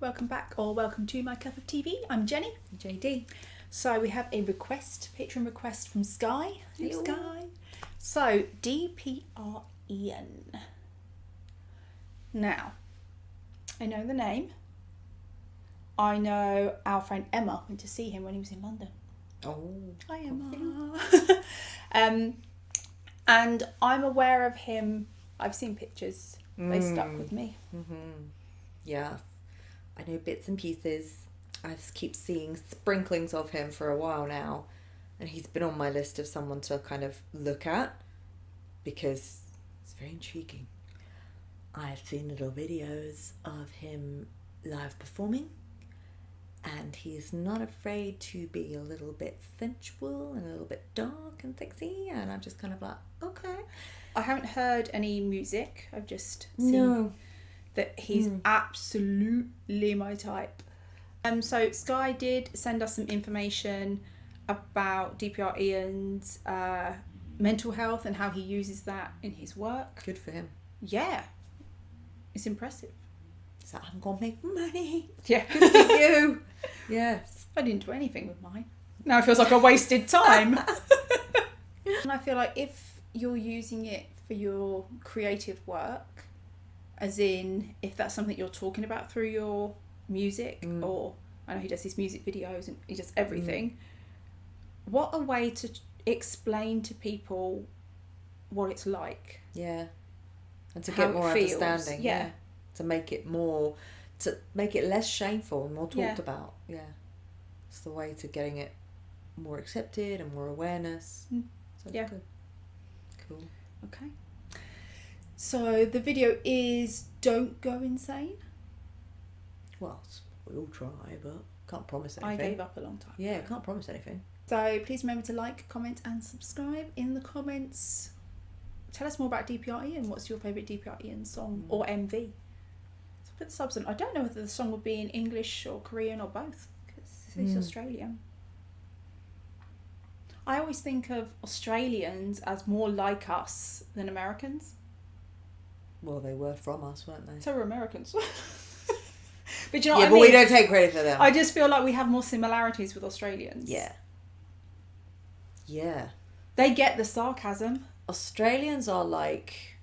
welcome back or welcome to My Cup of TV. I'm Jenny. JD. So we have a patron request from Sky. Hey Hello. Sky. So DPR Ian. Now, I know the name. I know our friend Emma went to see him when he was in London. Oh. Hi Emma. And I'm aware of him. I've seen pictures. They stuck with me. Mm-hmm. Yeah. I know bits and pieces. I just keep seeing sprinklings of him for a while now. And he's been on my list of someone to kind of look at because it's very intriguing. I've seen little videos of him live performing. And he's not afraid to be a little bit sensual and a little bit dark and sexy. And I'm just kind of like, okay. I haven't heard any music. I've just seen that he's absolutely my type. So Sky did send us some information about DPR Ian's mental health and how he uses that in his work. Good for him. Yeah. It's impressive. So I'm going to make money. Yeah. Good for you. Yes. I didn't do anything with mine. Now it feels like I wasted time. And I feel like if you're using it for your creative work, as in if that's something you're talking about through your music, or I know he does his music videos and he does everything, what a way to explain to people what it's like. Yeah. And to How get more it feels. understanding. Yeah. To make it less shameful and more talked about. Yeah. It's the way to getting it more accepted and more awareness. So Yeah. Good. Cool. Okay. So the video is Don't Go Insane. Well, we'll try, but can't promise anything. I gave up a long time Yeah, ago. can't promise anything. So please remember to like, comment and subscribe. In the comments, tell us more about DPR Ian. What's your favourite DPR Ian song or MV? So put the subs on. I don't know whether the song would be in English or Korean or both because he's Australian. I always think of Australians as more like us than Americans. Well, they were from us, weren't they? So we're Americans. But you know yeah, what I but mean? we don't take credit for them. I just feel like we have more similarities with Australians. Yeah. Yeah. They get the sarcasm. Australians are like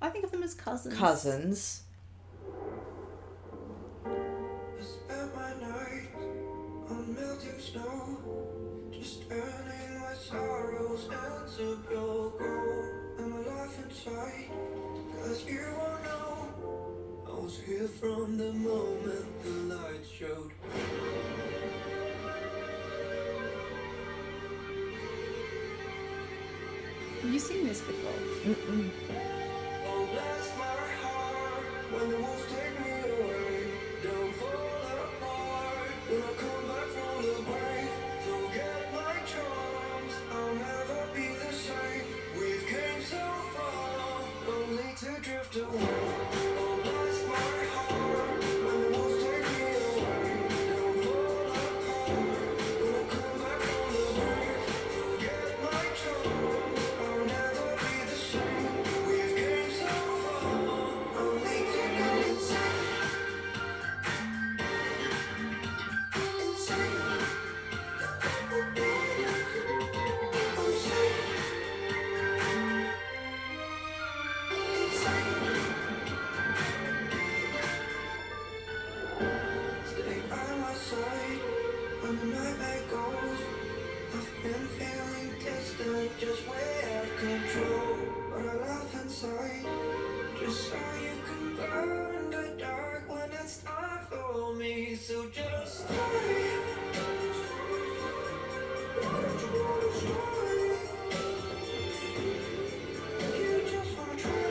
I think of them as cousins. cousins. I spent my night on melting snow, just earning my sorrows into your gold. And I laugh inside, 'cause you won't know I was here from the moment the light showed. Have you seen this before? Oh, bless my heart when the wolves take me away. Don't fall apart when I come back from the grave. Forget my charms, I'll never be the same. We've came so far, only to drift away. Oh, bless my heart when the wolves take me away. Don't fall apart when I come back from the grave. Forget my charms, I'll never be the same. We've came so far, only to go insane. Stay by my side when the nightmare goes. I've been feeling distant, just way out of control. But I laugh inside, just so you can burn the dark when it's time for me. So just stay. You just wanna try.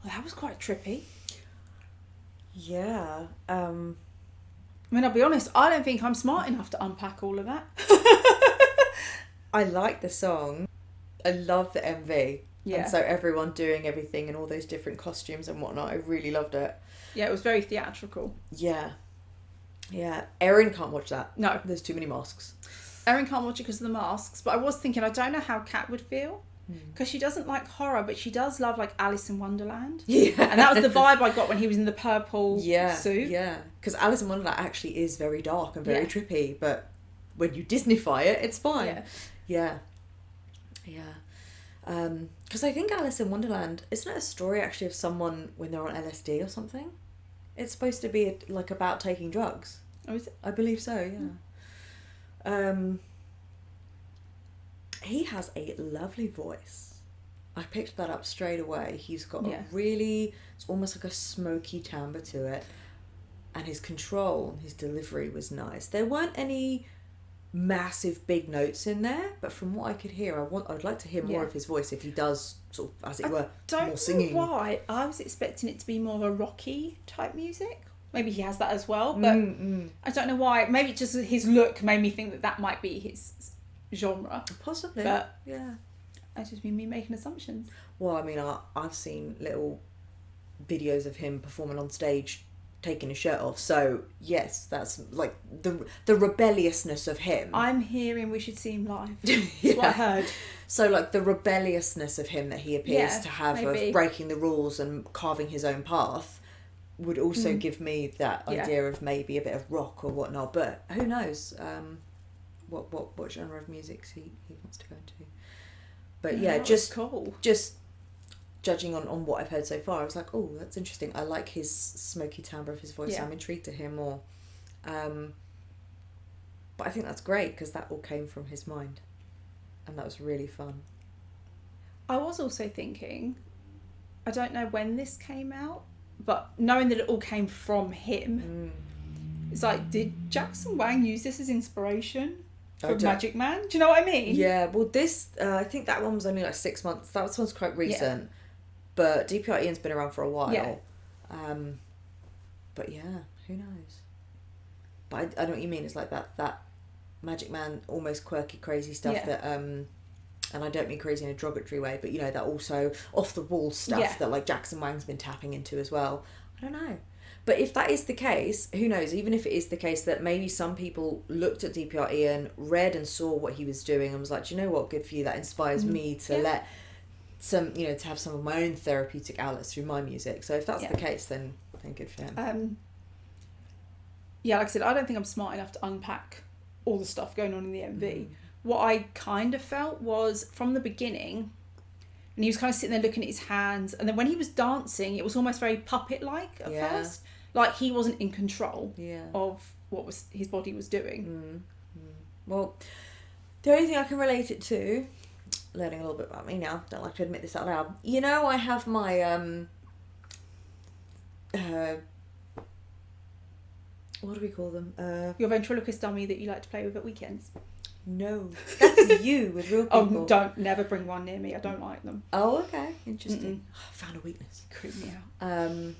Well, that was quite trippy. Yeah. I mean, I'll be honest, I don't think I'm smart enough to unpack all of that. I like the song. I love the MV. Yeah. And so everyone doing everything and all those different costumes and whatnot. I really loved it. Yeah, it was very theatrical. Yeah. Yeah. Erin can't watch that. No. There's too many masks. Erin can't watch it because of the masks, but I was thinking, I don't know how Kat would feel. Because she doesn't like horror, but she does love like Alice in Wonderland. Yeah. And that was the vibe I got when he was in the purple suit. Yeah. Because Alice in Wonderland actually is very dark and very Yeah. trippy, but when you Disneyfy it, it's fine. Yeah. Yeah. Because I think Alice in Wonderland, isn't it a story actually of someone when they're on LSD or something? It's supposed to be like about taking drugs. Oh, is it? I believe so, yeah. He has a lovely voice. I picked that up straight away. He's got a really, it's almost like a smoky timbre to it. And his control, his delivery was nice. There weren't any massive big notes in there, but from what I could hear, I'd like to hear more of his voice if he does sort of, as it were, more singing. Don't know why. I was expecting it to be more of a rocky type music. Maybe he has that as well, but I don't know why. Maybe just his look made me think that might be his genre. Possibly, but yeah. That's just been me making assumptions. Well, I mean, I've seen little videos of him performing on stage taking his shirt off, so yes, that's like the rebelliousness of him. I'm hearing we should see him live. That's what I heard. So like the rebelliousness of him that he appears to have maybe. of breaking the rules and carving his own path would also give me that idea of maybe a bit of rock or whatnot, but who knows what genre of music he wants to go into. But yeah, just cool. Just judging on what I've heard so far, I was like, oh, that's interesting. I like his smoky timbre of his voice. Yeah. I'm intrigued to hear more. But I think that's great because that all came from his mind. And that was really fun. I was also thinking, I don't know when this came out, but knowing that it all came from him, it's like, did Jackson Wang use this as inspiration for Magic Man? Do you know what I mean? Yeah, well this, I think that one was only like 6 months. That one's quite recent. Yeah. But DPR Ian's been around for a while. Yeah. But yeah, who knows? But I know what you mean. It's like that Magic Man, almost quirky, crazy stuff that, and I don't mean crazy in a derogatory way, but you know, that also off the wall stuff that like Jackson Wang's been tapping into as well. I don't know. But if that is the case, who knows? Even if it is the case that maybe some people looked at DPR Ian, read and saw what he was doing and was like, do you know what, good for you, that inspires me to let some, you know, to have some of my own therapeutic outlets through my music. So if that's the case, then good for him. Yeah, like I said, I don't think I'm smart enough to unpack all the stuff going on in the MV. What I kind of felt was from the beginning, and he was kind of sitting there looking at his hands, and then when he was dancing, it was almost very puppet-like at first. Like he wasn't in control of what was his body was doing. Well, the only thing I can relate it to, learning a little bit about me now, don't like to admit this out loud. You know, I have my what do we call them? Your ventriloquist dummy that you like to play with at weekends. No, that's you with real people. Oh, never bring one near me. I don't like them. Oh, okay, interesting. I found a weakness. Creep me out.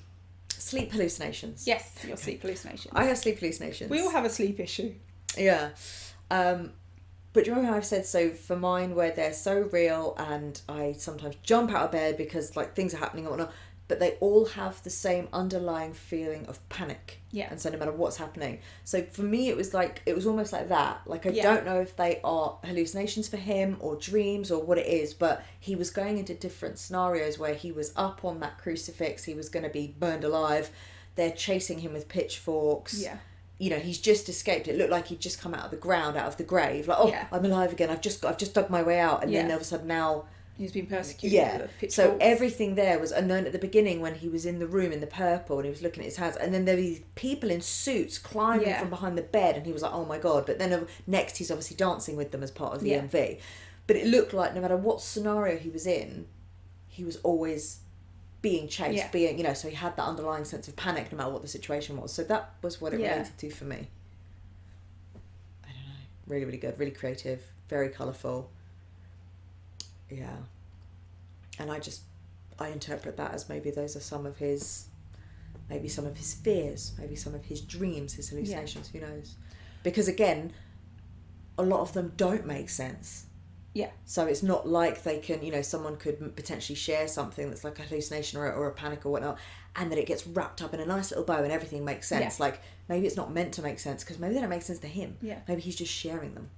Sleep hallucinations. Yes, your sleep hallucinations. I have sleep hallucinations. We all have a sleep issue. Yeah. But do you remember how I've said, so for mine, where they're so real and I sometimes jump out of bed because like things are happening and whatnot, but they all have the same underlying feeling of panic. Yeah. And so no matter what's happening. So for me, it was almost like that. Like I Yeah. don't know if they are hallucinations for him or dreams or what it is, but he was going into different scenarios where he was up on that crucifix, he was going to be burned alive. They're chasing him with pitchforks. Yeah. You know, he's just escaped. It looked like he'd just come out of the ground, out of the grave. Like, oh, Yeah. I'm alive again. I've just dug my way out. And then Yeah. all of a sudden now, He's been persecuted. yeah. With a pitchfork. So everything there was unknown at the beginning when he was in the room in the purple and he was looking at his hands. And then there were these people in suits climbing Yeah. from behind the bed and he was like, oh my God. But then next he's obviously dancing with them as part of the Yeah. MV. But it looked like no matter what scenario he was in, he was always being chased, Yeah. so he had that underlying sense of panic no matter what the situation was. So that was what it Yeah. related to for me. I don't know. Really, really good, really creative, very colourful. Yeah. And I interpret that as maybe those are some of his fears, maybe some of his dreams, his hallucinations, who knows? Because again, a lot of them don't make sense. Yeah. So it's not like they can, someone could potentially share something that's like a hallucination or a panic or whatnot, and that it gets wrapped up in a nice little bow and everything makes sense. Yeah. Like, maybe it's not meant to make sense because maybe they don't make sense to him. Yeah. Maybe he's just sharing them.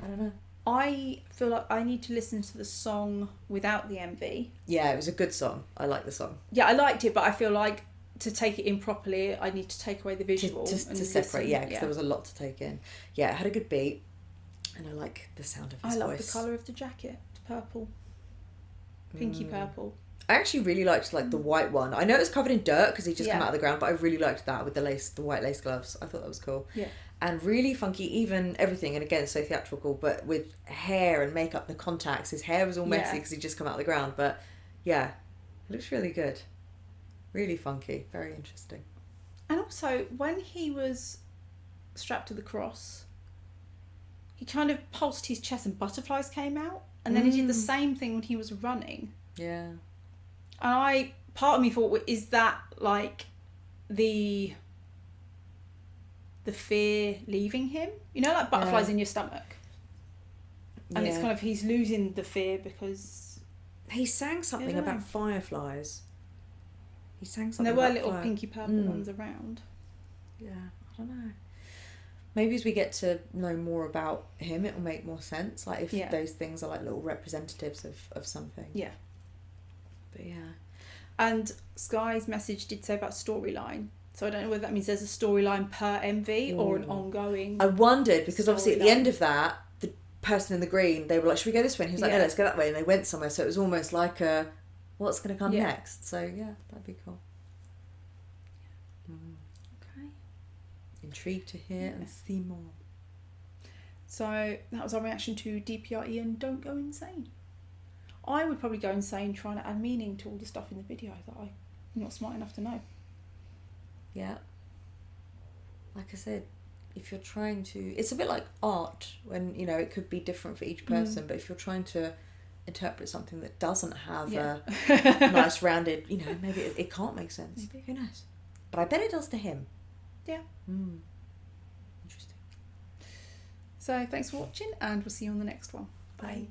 I don't know. I feel like I need to listen to the song without the MV. Yeah, it was a good song. I like the song. Yeah, I liked it, but I feel like to take it in properly, I need to take away the visual. To and separate, listen. yeah, because there was a lot to take in. Yeah, it had a good beat, and I like the sound of his I love voice. the colour of the jacket. It's purple. Pinky purple. I actually really liked the white one. I know it was covered in dirt because he just come Yeah. out of the ground, but I really liked that with the white lace gloves. I thought that was cool. Yeah. And really funky, even everything, and again, so theatrical, but with hair and makeup, the contacts. His hair was all messy Yeah. because he'd just come out of the ground, but yeah, it looks really good. Really funky, very interesting. And also, when he was strapped to the cross, he kind of pulsed his chest and butterflies came out. And then he did the same thing when he was running. Yeah. And part of me thought, is that like the fear leaving him? Like butterflies in your stomach. And it's kind of, he's losing the fear because... He sang something I don't about know. fireflies. He sang And something there were about little fire. pinky purple ones around. Yeah, I don't know. Maybe as we get to know more about him, it will make more sense. Like if those things are like little representatives of something. Yeah. But yeah. And Sky's message did say about storyline. So I don't know whether that means there's a storyline per MV or an ongoing... I wondered, because obviously at the storyline. end of that, the person in the green, they were like, should we go this way? And he was like, no, let's go that way. And they went somewhere. So it was almost like what's going to come next? So yeah, that'd be cool. Okay. Intrigued to hear and see more. So that was our reaction to DPR Ian, Don't Go Insane. I would probably go insane trying to add meaning to all the stuff in the video that I'm not smart enough to know. Yeah. Like I said, if you're trying to... It's a bit like art when, it could be different for each person, but if you're trying to interpret something that doesn't have a nice rounded, maybe it can't make sense. Maybe. Who knows? But I bet it does to him. Yeah. Interesting. So thanks for watching and we'll see you on the next one. Bye.